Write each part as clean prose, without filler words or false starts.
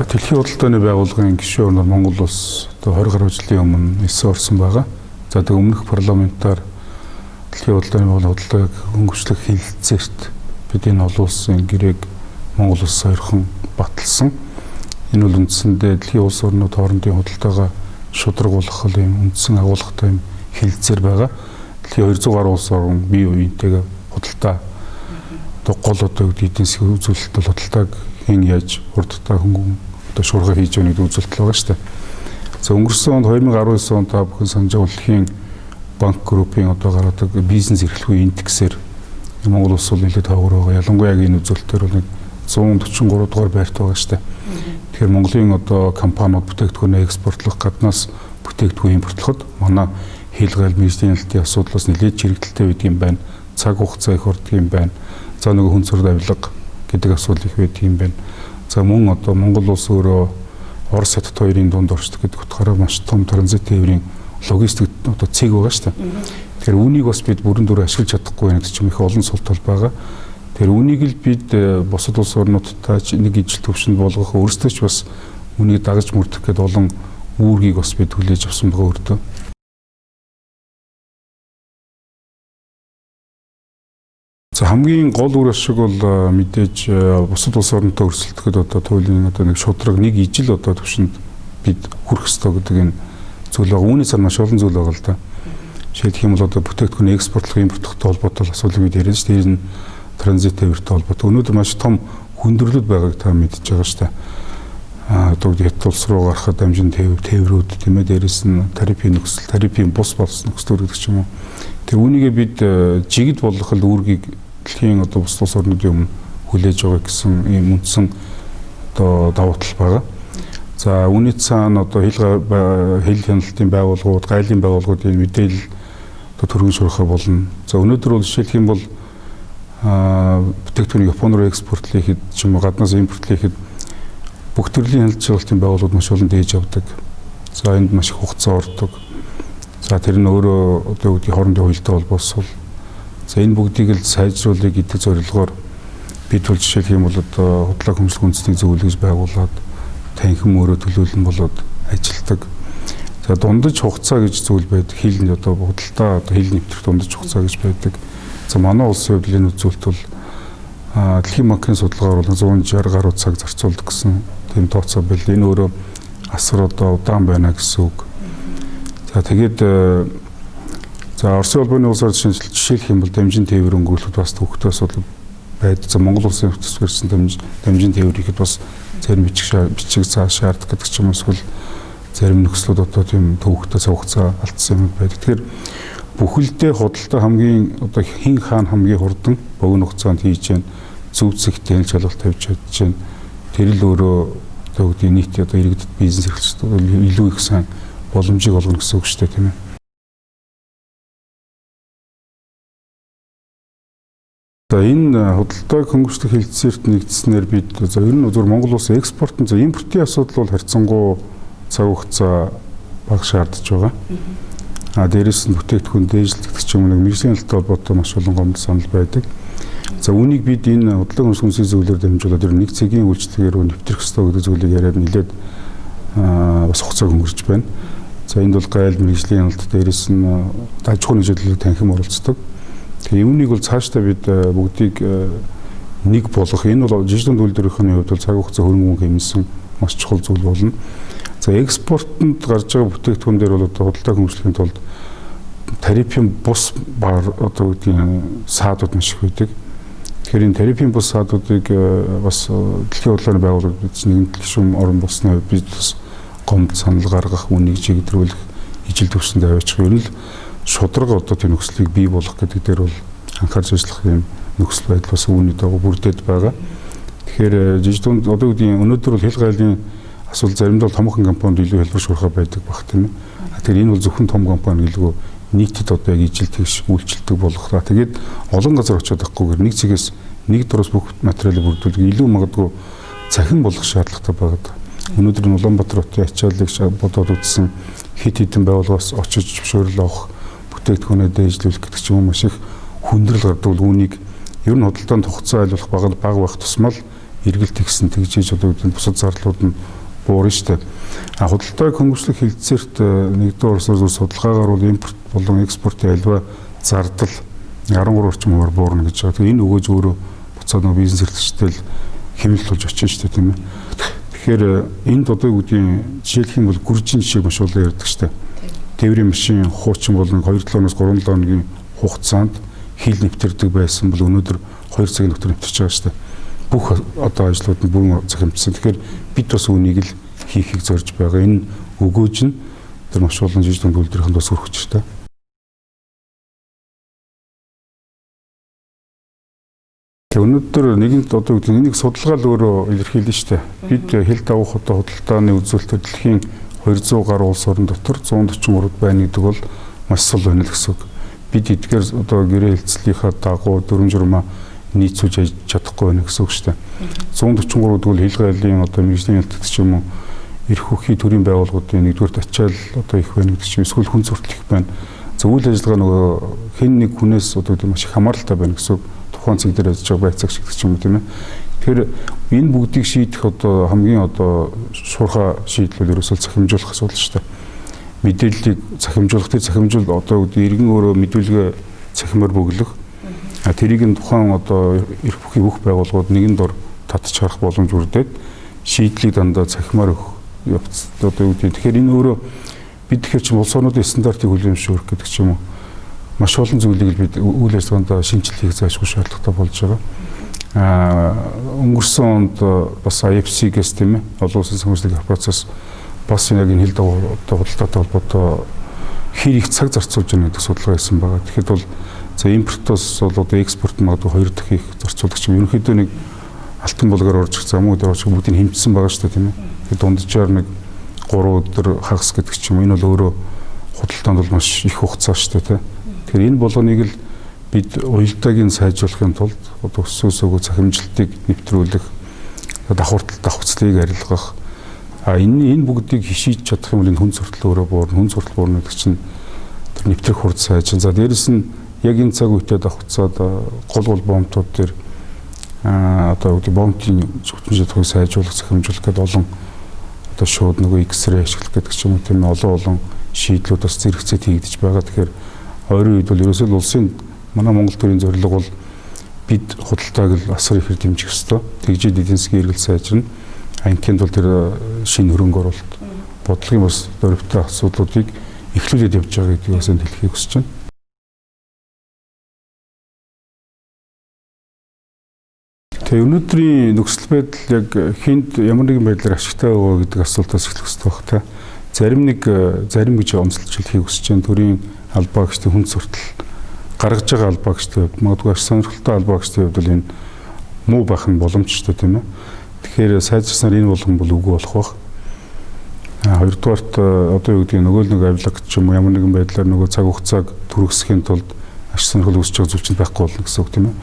Дэлхийн худалдааны байгууллагын гишүүн нь Монгол улс одоо 20 гаруй жилийн өмнө элсэн орсон байгаа. За тэг өмнөх парламентаар дэлхийн худалдааны байгууллагыг хөнгөвчлөх хэлэлцээрт бид энэ олон улсын гэрээг Монгол улс сойрхон баталсан. Энэ бол үндсэндээ дэлхийн улс орнууд хоорондын худалдаагаа шударгуулах юм үндсэн агуулгатай юм хэлэлцээр байгаа. Дэлхийн 200 гаруй улс орн бие биентэйгээ худалдаа гол одоо эдийн засгийн үзүүлэлт бол худалдааг хэн яаж хурдтай хөнгөн одоо шуурга хийж өгнө гэдэг үзүүлэлт байгаа шүү дээ. За өнгөрсөн онд 2019 онд та бүхэн санаж байгаа Дэлхийн банк группийн одоо гаргадаг бизнес эрхлэх индексээр Монгол улс бол нэлээд хавар байгаа. Ялангуяа энэ үзүүлэлтээр бол 143 дугаар байрт байгаа шүү дээ. Тэгэхээр Монголын одоо компаниуд бүтээгдэхүүнээ экспортлох гаднаас бүтээгдэхүүн импортлоход манай хил гайл мэргэжлийн хяналтын асуудлаас нэлээд чирэгдэлтэй байдаг юм байна. Цаг хугацаа их ордог юм байна. За нөгөө хүн цорд авилга гэдэг асуудал их байдаг юм байна. За мөн одоо Монгол улс өөрөө Орос хятад хоёрын дунд оршдог гэдэг утгаараа маш том транзит тээврийн логистик одоо цэг байгаа шүү дээ. Тэгэхээр үүнийг бас бид бүрэн дүр ашиглаж чадахгүй байна гэдэг чинь их олон сул тал байгаа. Тэгэхээр үүнийг л бид бусад улс орнуудтай нэг ижил төвшөнд болгох өөрсдөө ч бас үүнийг дагаж мөрдөх гэдэг олон үүргийг бас бид хүлээж авсан байгаа өөртөө. За хамгийн гол үр ашиг бол мэдээж бусад улс орнтой өрсөлдөхөд одоо туйлын одоо нэг шудраг нэг ижил одоо төвшөнд бид хүрэх ёстой гэдэг энэ зүйл байгаа. Үүнээс маш олон зүйл байгаа л да. Жишээлх юм бол одоо бүтээгдэхүүн экспортлох импортлохтой холбоотой асуудлыг бид яриад шүү дээ. Энэ транзит тээвэртэй холбоотой. Өнөөдөр маш том хүндрэлүүд байгааг та мэдж байгаа шүү дээ. Одоо хятад улс руу гарахад дамжин тээврүүд тийм ээ, дээрэс нь тарифын нөхцөл, тарифын бус болсон нөхцөл гэдэг ч юм уу. Тэр үүнийгээ бид жигд болгох л үүргийг дэлхийн одоо бус улс орнуудын өмнө хүлээж байгаа гэсэн ийм үндсэн одоо давуу тал байгаа. За үүний цаана одоо хил хяналтын байгууллагууд, гайлын байгууллагуудын мэдээлэл одоо төргөн шуурхай болно. За өнөөдөр бол жишээлх юм бол бүтээгдэхүүнийг Японд руу экспортлохэд ч юм уу гаднаас импортлохэд бүх төрлийн хяналт шалгалтын байгууллагууд маш олон дээж авдаг. За энд маш их хугацаа ордог. За тэр нь өөрөө одоо үгдийн хоорондын хуйлтаа холбоосвол за энэ бүгдийг л сайжруулах гэдэг зорилгоор бид бол жишээлх юм бол одоо худлаа хөмсөлөх үндэснийг зөвлөж байгуулад танхим өөрөө төлөөлөн болоод ажилтдаг. За дундаж хугацаа гэж зүйл байдаг. Хил одоо худалдаа одоо хил нэвтрэх дундаж хугацаа гэж байдаг. За манай улсын хувьд энэ үзүүлэлт бол Дэлхийн банкны судалгаагаар бол 160 гаруй цаг зарцуулдаг гэсэн тийм тооцоо байл. Энэ өөрөө асар одоо удаан байна гэсэн үг. За тэгээд за Оросын улбаны улс орны жишээлх юм бол дамжин тээвэр өнгөрүүлэхэд бас төвхтэй асуудал байдаг. За Монгол улсын төсвөрсөн дамжин тээвэр ихэд бас зарим бичиг шаарддаг гэдэг ч юм уу, эсвэл зарим нөхцлүүд одоо тийм төвхтэй цаг хугацаа алдсан юм байдаг. Тэгэхээр бүхэлдээ худалдаа хамгийн одоо хин хаан хамгийн хурдан богино хугацаанд хийж जैन зөв зэгтэй шалгалт тавьж чадж जैन. Тэр л өөрөө одоо үгдийн нийт одоо иргэдэд бизнес эрхлэгчдод илүү их сайн боломжийг олгоно гэсэн үг шүү дээ, тийм ээ. За энэ худалдааг хөнгөвчлөх хэлэлцээрт нэгдснээр бид за ер нь зөвхөн Монгол улсын экспортын за импортын асуудал бол харьцангуй цаг хугацаа бага шаардж байгаа. Дээрээс нь бүтээгдэхүүн дээшлэгдэх ч юм уу мэргэжлийн хяналттай холбоотой маш олон гомдол санал байдаг. За үүнийг бид энэ худалдаа хөнгөвчлөх үндэсний зөвлөөр дамжуулаад ер нь нэг цагийн үйлчлэгээр нэвтрэх ёстой гэдэг зүйлийг яриад нэлээд бас хугацааг өнгөрч байна. За энд бол гайл мэргэжлийн хяналт дээрээс нь аж ахуйн нөхцөлөд танхим оролцдог. Тэгээ үүнийг бол цаашдаа бид бүгдийг нэг болгох. Энэ бол жижигхэн үйлдвэрийн хувьд бол цаг хугацаа хөрөнгө хэмнэсэн маш чухал зүйл болно. За экспортод гарч байгаа бүтээгдэхүүн дээр бол одоо худалдаа хөнгөвчлөхийн тулд тарифын бус одоо үгдийн саадууд маш их байдаг. Тэгэхээр энэ тарифын бус саадуудыг бас дэлхийн худалдааны байгууллагууд нэгэн гишүүн орон болсны үед бид бас гомд санал гаргах, үнийг чиглүүлэх, ижил төвшөнд аваачих юм л шудраг одоо тийм нөхцөлийг бий болгох гэдэг дээр бол анхаарч ажиллах юм нөхцөл байдал бас үүний дагуу бүрдээд байгаа. Тэгэхээр жижигдүүн одоо үеийн өнөөдөр бол хил гайлын асуудал заримдаа томхон компанид илүү хэлбэр шуурхай байдаг баг тийм ээ. Тэгэхээр энэ бол зөвхөн том компани гэлгүй нийтэд одоо яг ижил тэгш үйлчлдэг болох. Тэгээд олон газар очиод авахгүйгээр нэг цэгээс нэг дураас бүх материалыг бүрдүүлэх илүү магадгүй цахим болох шаардлагатай байгаа. Өнөөдөр нь Улаанбаатар хотын ачааллыг бодоод үзсэн хэд хэдэн байгууллагаас очиж зөвшөөрөл авах, бүтээгдэхүүнээ дээжлүүлэх гэдэг ч юм уу маш их хүндрэл гардаг. Үүнийг ер нь худалдаанд хугацаа айлуулах бага байх тусмал эргэлт ихсэн тэгжээж одоо үүдэн бусад зарлууд нь буурна шүү дээ. Худалдааг хөнгөвчлөх хэлцээрт нэгдүгээр улсаар судалгаагаар бол импорт болон экспортын альва зардал 13 орчим хувиар буурна гэж байгаа. Тэгээ энэ өгөөж өөрөө буцаад нөгөө бизнес эрхлэгчтэй хэмнэлт болж очих шүү дээ тийм ээ. Тэгэхээр энд одоо юу гэдгийг жишээлх юм бол гүржин жишээ маш олон ярьдаг шүү дээ. Тээврийн машин хуучин болон 2-7 оноос 3-7 хоногийн хугацаанд хил нэвтэрдэг байсан бол өнөөдөр 2 цагийн дотор нэвтэрч байгаа шүү дээ. Бүх одоо ажлууд нь бүрэн захимжсан. Тэгэхээр бид бас үүнийг л хийхийг зорж байгаа. Энэ өгөөж нь тэр маш олон жижиг дунд үйлдвэрийнхэнд бас өргөж шүү дээ. Өнөөдөр нэгэнт одоо энийг судалгаа л өөрөө илэрхийлнэ шүү дээ. Бид хил давах одоо худалдааны үзүүлэлт дэлхийн 200 гаруй улс орн дотор 143-д байна гэдэг бол маш сул байна л гэсэн үг. Бид эдгээр одоо гэрээ хэлцлийнхаа дагуу дүрм журмаа нийцүүлж чадахгүй байна гэсэн үг шүү дээ. 143-д бол хил гайлын одоо мэргэжлийн ялтгч юм уу эрх хөхий төрийн байгууллагуудын нэгдүгээр ачаал одоо их байна гэдэг чинь эсвэл хүн суртал их байна. За үйл ажиллагаа нөгөө хэн нэг хүнээс одоо маш их хамааралтай байна гэсэн үг. Тухайн цаг дээр ажиллаж байгаа байцаагч гэдэг юм тийм ээ. Тэгэхээр энэ бүгдийг шийдэх одоо хамгийн одоо шуурхай шийдэл ерөөсөө захимжуулах асуудал шүү дээ. Мэдээллийг захимжуулах тэр захимжуул одоо иргэн өөрөө мэдүүлгээ цахимаар бөглөх. Тэрийг нь тухайн одоо эрх бүхий бүх байгууллагууд нэгэн дор татж харах боломж бүрдээд шийдлийг дандаа цахимаар өгөх явц одоо юу гэдэг. Тэгэхээр энэ өөрөө бид тэгэхээр чинь улс орнуудын стандартыг хүлээмжшүүлэх гэдэг ч юм уу. Маш олон зүйлийг бид үйл ажиллагаанд шинжилт хийх заашгүй шаардлагатай болж байгаа. Өнгөрсөн онд бас IFC-гээс тийм ээ олон улсын санхүүжилтийн корпорацаас бас яг энэ хил даваа худалдаатай холбоотой хэр их цаг зарцуулж байгаа гэдэг судалгаа хийсэн байгаа. Тэгэхэд бол за импортоос бол одоо экспорт магадгүй 2 дахь их зарцуулдаг юм. Ерөнхийдөө нэг алтан булгаар орж ирэх замууд орж бүгдийг хэмжсэн байгаа шүү дээ тийм ээ. Тэгээд дунджаар нэг 3 өдөр хагас гэдэг ч юм. Энэ бол өөрөө худалдаанд бол маш их хугацаа шүү дээ тийм. Тэгэхээр энэ болгоныг л бид уялдаагийн сайжруулахын тулд одоо өсөөсөөгөө захимжилтыг нэвтрүүлэх, давхцлыг арилгах. Энэ бүгдийг хишиж чадах юм бол энэ хүн суртал өөрөө буурна. Хүн суртал буурна гэдэг чинь тэр нэвтрэх хурд сайжин. За дээрэс нь яг энэ цаг үедээ давхцаад гол бомбтууд дээр одоо бомбын зөвхөн чадхыг сайжруулах, захимжуулах гэдэг олон одоо шууд нөгөө X-ray ашиглах гэдэг ч юм уу тийм олон шийдлүүд бас зэрэгцээд хийгдэж байгаа. Тэгэхээр ойрын үед бол ерөөсөө улсын манай Монгол төрийн зорилго бол бид худалдааг л асар ихээр дэмжих ёстой. Тэгжээд эдийн засгийн эргэлт сайжирна. Анкинд бол тэр шинэ хөрөнгө оруулалт бодлогын бас дөрвтэй асуудлуудыг эхлүүлээд явж байгаа гэдгийг бас хэлхийг хүсэж байна. Тэгээ өнөөдрийн нөхцөл байдал яг хинт ямар нэгэн байдлаар ашигтай байгаа гэдэг асуултаас эхлэх хэрэгтэй баг та. Зарим гэж онцлж хэлхийг хүсэж байна. Төрийн албаагчдын хүн суртал гаргаж байгаа албаагчдын хувьд магадгүй аж сонирхолтой албаагчдын хувьд бол энэ муу байх нь боломжтой тийм ээ. Тэгэхээр сайжирснаар энэ болгон бол үгүй болох бах. Хоёрдугаарт одоо юу гэдэг нөгөө нэг авилга ч юм уу ямар нэгэн байдлаар нөгөө цаг хугацааг түргэсхийн тулд аж сонирхол үүсэж байгаа зөвчөнд байхгүй болно гэсэн үг тийм ээ.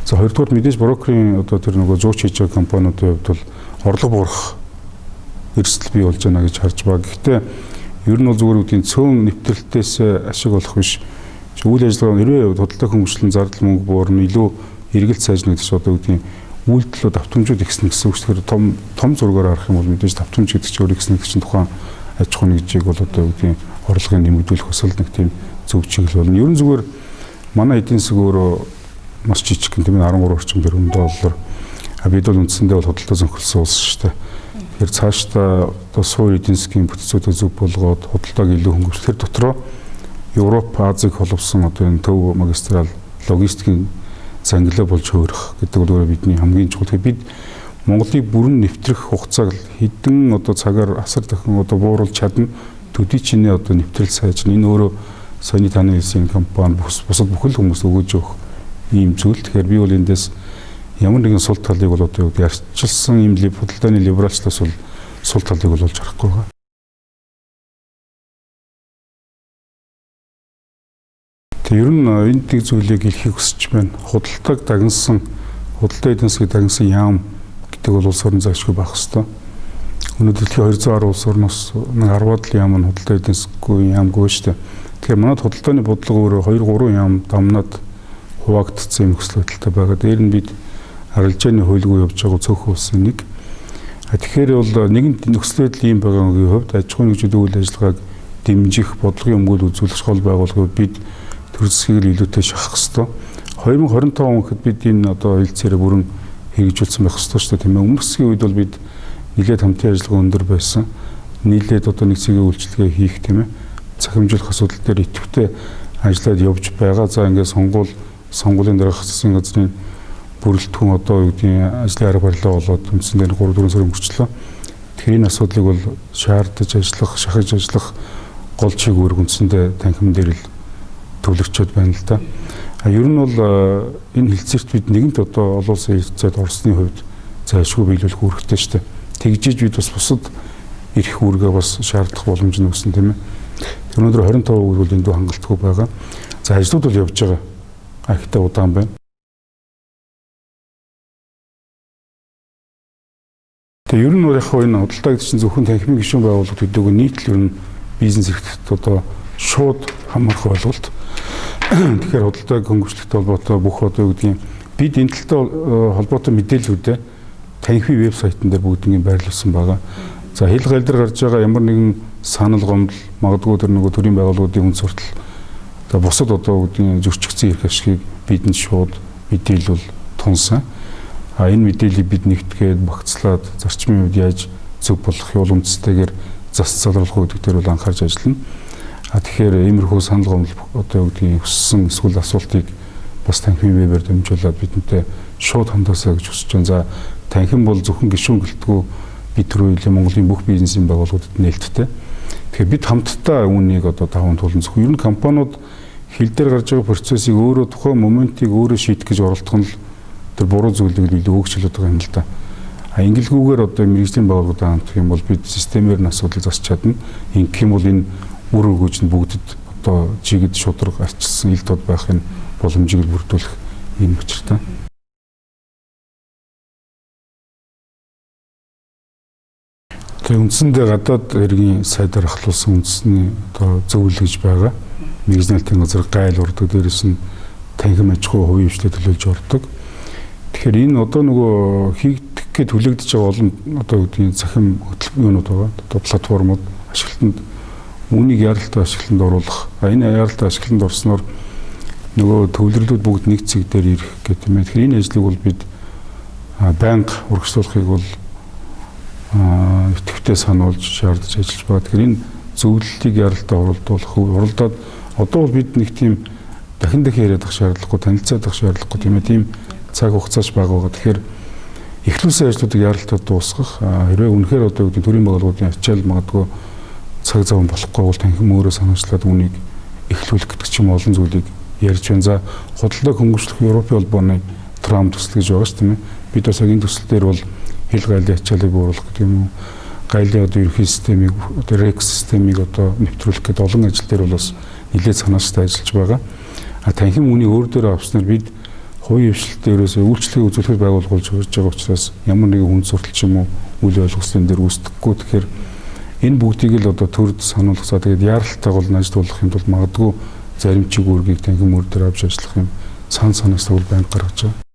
За хоёрдугаар мэдээж брокерийн одоо тэр нөгөө зууч хийж байгаа компаниудын хувьд бол орлого буурах эрсдэл бий болж байна гэж харж байгаа. Гэхдээ ер нь бол зүгээр үгдийн цөөн нэвтрэлтээс ашиг олох биш. Үйл ажиллагаа нэрээ худалдаа хөнгөлөлтийн зардал мөнгө буурна илүү эргэлт сайжна гэдэг чинь одоо үгдийн үйлдэлүүд давтамжууд ихсэн гэсэн үг. Тэгэхээр том зургаар харах юм бол мэдээж давтамж гэдэг чинь өөр ихсэн гэдэг чинь тухайн аж ахуй нэгжийг бол одоо үгдийн орлогыг нэмэгдүүлэх бас нэг тийм зөв чиглэл болно. Ер нь зүгээр манай эдийн засаг өөрөө маш жижиг юм тийм 13 орчим тэрбум доллар. Бид бол үндсэндээ бол худалдаа зөнхөлсөн улс шүү дээ. Тэгэхээр цаашдаа одоо суур эдийн засгийн бүтцүүдийг зөв болгоод худалдааг илүү хөнгөвчлөх. Тэр дотроо Европ, Азийг холбосон одоо энэ төв магистрал логистикийн зангилаа болж хөөрөх гэдэг бол өөрөө бидний хамгийн чухал. Бид Монголыг бүрэн нэвтрэх хугацааг хэдэн одоо цагаар асар дахин одоо бууруулж чадна. Төдий чинээ одоо нэвтрэл сайжрна. Энэ өөрөө саяны таны хэлсэн компани бусад бүхэл хүмүүс өгөөж өгөх ийм зүйл. Тэгэхээр би бол эндээс ямар нэгэн сул талыг бол одоо ярьчилсан ийм худалдааны либералчлаас бол сул талыг бол олж харахгүй байгаа. Ер нь энэ тийг зүйлийг хэлхийг хүсэж байна. Худалдааг дагнасан, худалдаа эдийн засгийг дагнасан яам гэдэг бол улс орон заашгүй байх хэвээр. Өнөөдөр дэлхийн 210 улс орноос нэг 10-аад л яам нь худалдаа эдийн засгүй яамгүй шүү дээ. Тэгэхээр манайд худалдааны бодлого өөрөө 2-3 яам дамнаад хуваагдсан юм нөхцөл байдалтай байгаа. Дээр нь бид арилжааны хуульгүй явж байгаа цөөх улсын нэг. Тэгэхээр бол нэгэнт нөхцөл байдал ийм байгаагийн хувьд аж ахуйн нэгжийн үйл ажиллагааг дэмжих бодлогын өмгөөл үзүүлэх гол байгууллагууд бид төр засгийг илүүтэй шахах ёстой. 2025 он гэхэд бид энэ одоо хэлцээрээ бүрэн хэрэгжүүлсэн байх ёстой шүү дээ тийм ээ. Өмнөх засгийн үед бол бид нэлээд хамтын ажиллагаа өндөр байсан. Нийлээд одоо нэг цэгийн үйлчлэгээ хийх тийм ээ. Цахимжуулах асуудал дээр идэвхтэй ажиллаад явж байгаа. За ингээд сонгуулийн дараах засгийн газрын бүрэлдэхүүн одоо юу гэдгийг ажлын арга барилаа болоод үндсэндээ 3-4 сар өнгөрчлөө. Тэгэхээр энэ асуудлыг бол шаардаж ажиллах, шахаж ажиллах гол чиг үүрэг үндсэндээ танхим дээр л төвлөрчөөд байна л да. Ер нь бол энэ хэлцээрт бид нэгэнт одоо олон улсын хэлцээд орсны хувьд зайлшгүй биелүүлэх үүрэгтэй шүү дээ. Тэгжиж бид бас бусад эрх үүргээ бас шаардах боломж нэгсэн тийм ээ. Өнөөдөр 25% бол эндүү хангалтгүй байгаа. За ажлууд бол явж байгаа. Ихтэй удаан байна. Тэгээ ер нь бол яг энэ худалдаа гэдэг чинь зөвхөн танхимын гишүүн байгууллагууд төдөөгүй нийтлэл ер нь бизнес эрхтэд одоо шууд хамаарах байгуулалт. Тэгэхээр худалдааг хөнгөвчлөлттэй холбоотой бүх одоо юу гэдгийг бид энэ талтай холбоотой мэдээллүүдээ танхимын вебсайтн дээр бүгднийг байрлуулсан байгаа. За хил гайл дээр гарч байгаа ямар нэгэн санал гомдол магадгүй тэр нөгөө төрийн байгууллагуудын хүн суртал за бусад одоо үгдийн зөрчигдсөн эрх ашигыг бидэнд шууд мэдээлэл тунсан. Энэ мэдээллийг бид нэгтгээд багцлаад зарчмын үед яаж зөв болох юул үндэстэйгээр засцалруулах гэдэг дээр бол анхаарч ажиллана. Тэгэхээр иймэрхүү санал гомдол одоо үгдийн өссөн эсвэл асуултыг бас танхимын вебээр дамжуулаад бидэнтэй шууд хандаасаа гэж хүсэж байна. За танхим бол зөвхөн гишүүн гэлтгүй бид түрүүлийн Монголын бүх бизнесийн байгууллагуудад нээлттэй. Тэгэхээр бид хамтдаа үүнийг одоо даван туулан зөвхөн ер нь компаниуд хил дээр гарч байгаа процессыг өөрөө тухайн моментыг өөрөө шийдэх гэж оролдох нь л тэр буруу зүйлийг илүү хөгжүүлээд байгаа юм л да. Ингэлгүйгээр одоо мэргэжлийн байгууллагуудаа хамтдах юм бол бид системээр нь асуудал засч чадна. Ингэх юм бол энэ үр өгөөж нь бүгдэд одоо чигэд шудраг арчилсан ил тод байхын боломжийг бүрдүүлэх юм учиртай. Тэгээ үндсэндээ гадаад хэргийн сайдаар ахлуулсан үндэсний одоо зөвлөж байгаа. Мэргэжлийн албан газар гайл урдаг дээрээс нь танхим аж ахуй хувийн хвшлээ төлөөлж ордог. Тэгэхээр энэ одоо нөгөө хийгдэх гэж төлөгдөж байгаа олон одоо үүдийн захим хөтөлбөрнүүд байгаа. Одоо платформуд ашиглалтанд үүнийг яралтай ашиглалтанд оруулах. Энэ яралтай ашиглалтанд орсноор нөгөө төвлөрлүүд бүгд нэг цэг дээр ирэх гэх юм. Тэгэхээр энэ ажлыг бол бид байнга урагшлуулахыг бол идэвхтэй сануулж шаардаж ажиллаж байгаа. Тэгэхээр энэ зөвлөлтийг яралтай оролдоод одоо бол бид нэг тийм дахин яриад ах шаардлагагүй, танилцаад ах шаардлагагүй тийм ээ. Тийм цаг хугацааш байгаа. Тэгэхээр эхлүүлсэн ажлуудыг яралтай дуусгах. Хэрвээ үнэхээр одоо үүдийн төрийн байгууллагуудын ачаал магадгүй цаг зав болохгүй бол танхим өөрөө санаачлаад үнийг эхлүүлэх гэдэг ч юм олон зүйлийг ярьж байна. За худалдааг хөнгөвчлөх Европын холбооны Трам төсөл гэж байгаа шүү дээ. Бид бас энэ төсөл дээр бол хил гайлын ачаалыг бууруулах гэдэг юм уу? Гайлын одоо ерөнхий системийг, одоо рекс системийг одоо нэвтрүүлэх гэдэг олон ажил дээр бол бас нэлээд санаачтай ажиллаж байгаа. Танхим үнийг өөр дээр авснаар бид хувийн хвшлэлтэй ерөөсөө үйлчлэгийг үзүүлэх байгууллагуулж хурж байгаа учраас ямар нэгэн хүн сурталч юм уу үйл ойлгослын дээр үүсдэхгүй. Тэгэхээр энэ бүгдийг л одоо төрд сануулгасаа тэгээд яралтайг бол ажлуулахын тулд магадгүй зарим чиг үүргийг танхим өөр дээр авч ажиллах юм санаачлал байнга гаргаж байгаа.